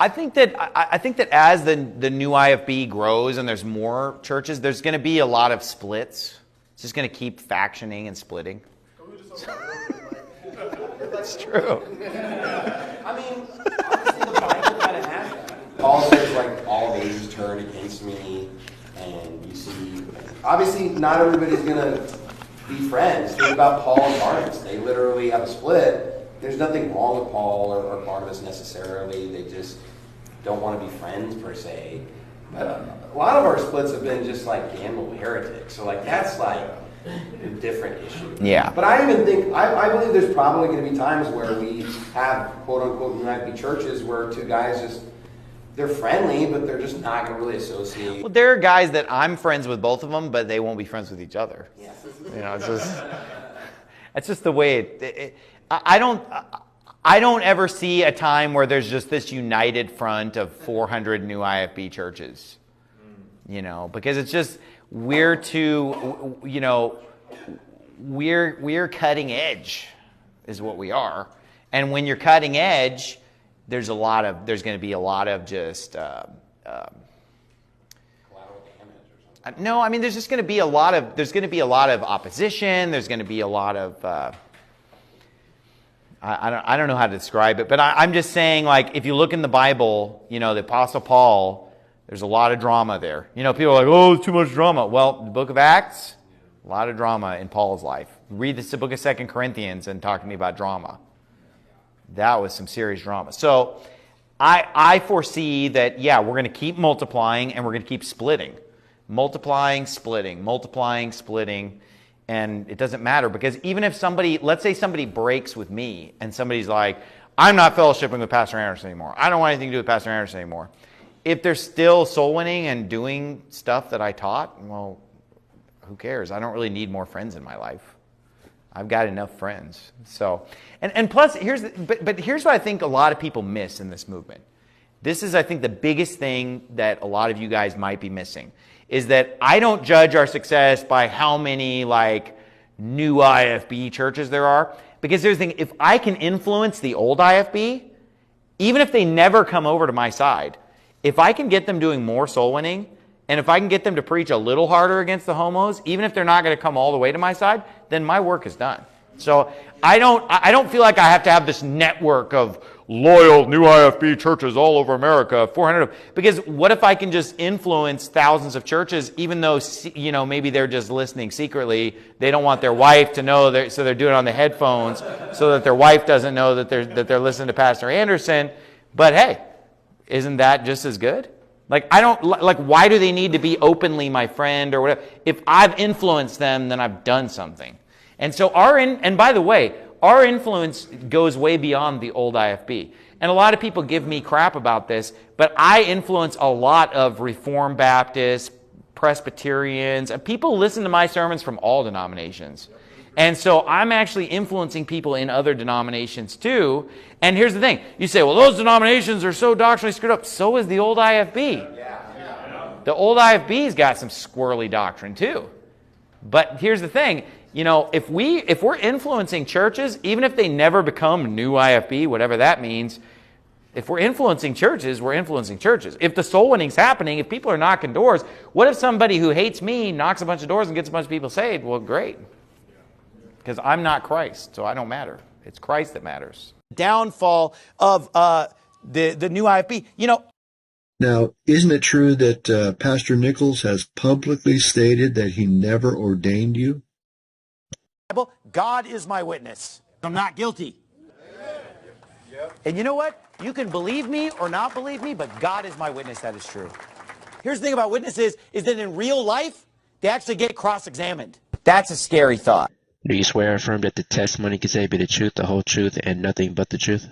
I think that as the new IFB grows and there's more churches, there's going to be a lot of splits. It's just going to keep factioning and splitting. That's true. I mean, obviously the Bible kind of has that. Paul says, like, all ages turn against me, and you see, obviously not everybody's going to be friends. Think about Paul and Barnabas. They literally have a split. There's nothing wrong with Paul or Barnabas necessarily. They just don't want to be friends per se. But a lot of our splits have been just like gamble heretics. So like that's like a different issue. Yeah. But I even think, I believe there's probably going to be times where we have quote unquote United churches where two guys just, they're friendly, but they're just not going to really associate. Well, there are guys that I'm friends with both of them, but they won't be friends with each other. Yeah. It's just the way I don't ever see a time where there's just this united front of 400 new IFB churches, because it's just, we're too, we're cutting edge is what we are. And when you're cutting edge, there's going to be a lot of just, no, I mean, there's going to be a lot of opposition. There's going to be a lot of, I don't know how to describe it, but I'm just saying, like, if you look in the Bible, the Apostle Paul, there's a lot of drama there. People are like, oh, too much drama. Well, the book of Acts, a lot of drama in Paul's life. Read the book of 2 Corinthians and talk to me about drama. That was some serious drama. So I foresee that, we're going to keep multiplying and we're going to keep splitting. Multiplying, splitting, multiplying, splitting. And it doesn't matter, because even if let's say somebody breaks with me and somebody's like, I'm not fellowshipping with Pastor Anderson anymore. I don't want anything to do with Pastor Anderson anymore. If they're still soul winning and doing stuff that I taught, well, who cares? I don't really need more friends in my life. I've got enough friends. So, and plus, here's what I think a lot of people miss in this movement. This is, I think, the biggest thing that a lot of you guys might be missing, is that I don't judge our success by how many new IFB churches there are. Because here's the thing, if I can influence the old IFB, even if they never come over to my side, if I can get them doing more soul winning, and if I can get them to preach a little harder against the homos, even if they're not going to come all the way to my side, then my work is done. So I don't feel like I have to have this network of loyal new IFB churches all over America, 400. Because what if I can just influence thousands of churches, even though maybe they're just listening secretly, they don't want their wife to know, so they're doing it on the headphones, so that their wife doesn't know that they're listening to Pastor Anderson. But hey, isn't that just as good? Why do they need to be openly my friend or whatever? If I've influenced them, then I've done something. And so and by the way, our influence goes way beyond the old IFB. And a lot of people give me crap about this, but I influence a lot of Reformed Baptists, Presbyterians, and people listen to my sermons from all denominations. And so I'm actually influencing people in other denominations too. And here's the thing. You say, well, those denominations are so doctrinally screwed up. So is the old IFB. The old IFB's got some squirrely doctrine too. But here's the thing. If we're influencing churches, even if they never become new IFB, whatever that means, if we're influencing churches, we're influencing churches. If the soul winning's happening, if people are knocking doors, what if somebody who hates me knocks a bunch of doors and gets a bunch of people saved? Well, great. Because I'm not Christ, so I don't matter. It's Christ that matters. Downfall of the new IFB. Now, isn't it true that Pastor Nichols has publicly stated that he never ordained you? God is my witness. I'm not guilty. And you know what? You can believe me or not believe me, but God is my witness that is true. Here's the thing about witnesses is that in real life, they actually get cross-examined. That's a scary thought. Do you swear and affirm that the testimony can say be the truth, the whole truth, and nothing but the truth?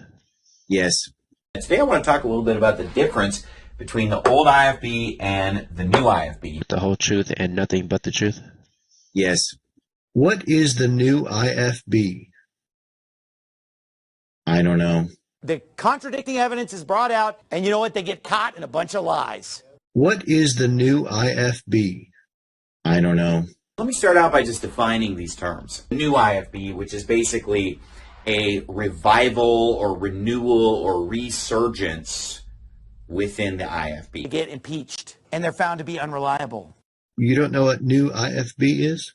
Yes. Today I want to talk a little bit about the difference between the old IFB and the new IFB. The whole truth and nothing but the truth? Yes. What is the new IFB? I don't know. The contradicting evidence is brought out, and you know what? They get caught in a bunch of lies. What is the new IFB? I don't know. Let me start out by just defining these terms. New IFB, which is basically a revival or renewal or resurgence within the IFB. They get impeached, and they're found to be unreliable. You don't know what new IFB is?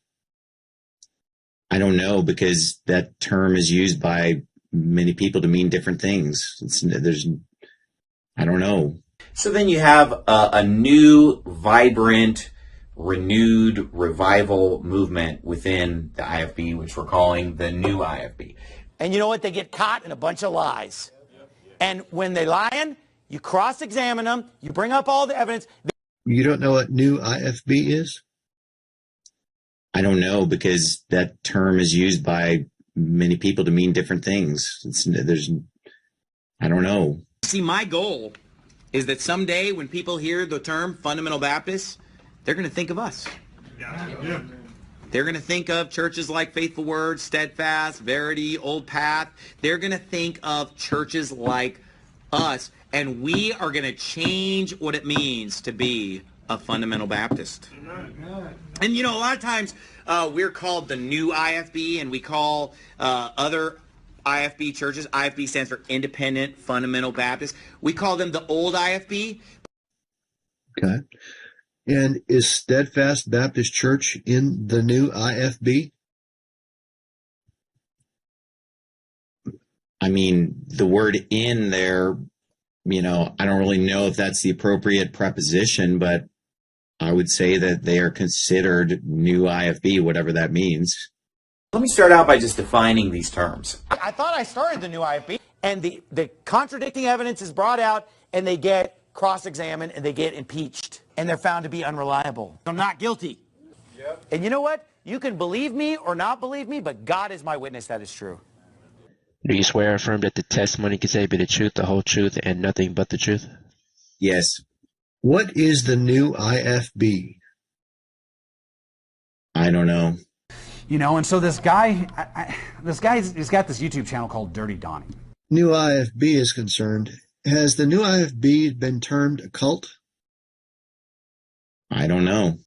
I don't know, because that term is used by many people to mean different things. I don't know. So then you have a new, vibrant, renewed revival movement within the IFB, which we're calling the new IFB. And you know what? They get caught in a bunch of lies. And when they're lying, you cross-examine them, you bring up all the evidence. You don't know what new IFB is? I don't know, because that term is used by many people to mean different things. I don't know. See, my goal is that someday when people hear the term fundamental Baptists, they're going to think of us. Yeah. They're going to think of churches like Faithful Word, Steadfast, Verity, Old Path. They're going to think of churches like us, and we are going to change what it means to be a fundamental Baptist. And, you know, a lot of times we're called the new IFB, and we call other IFB churches, IFB stands for Independent Fundamental Baptist. We call them the old IFB. Okay. And is Steadfast Baptist Church in the new IFB? I mean, the word in there, I don't really know if that's the appropriate preposition, but I would say that they are considered new IFB, whatever that means. Let me start out by just defining these terms. I thought I started the new IFB, and the contradicting evidence is brought out, and they get cross-examined, and they get impeached, and they're found to be unreliable. I'm not guilty. Yep. And you know what? You can believe me or not believe me, but God is my witness that is true. Do you swear or affirm that the testimony can say be the truth, the whole truth, and nothing but the truth? Yes. What is the new IFB? I don't know. You know, and so this guy, he's got this YouTube channel called Dirty Donnie. New IFB is concerned. Has the new IFB been termed a cult? I don't know.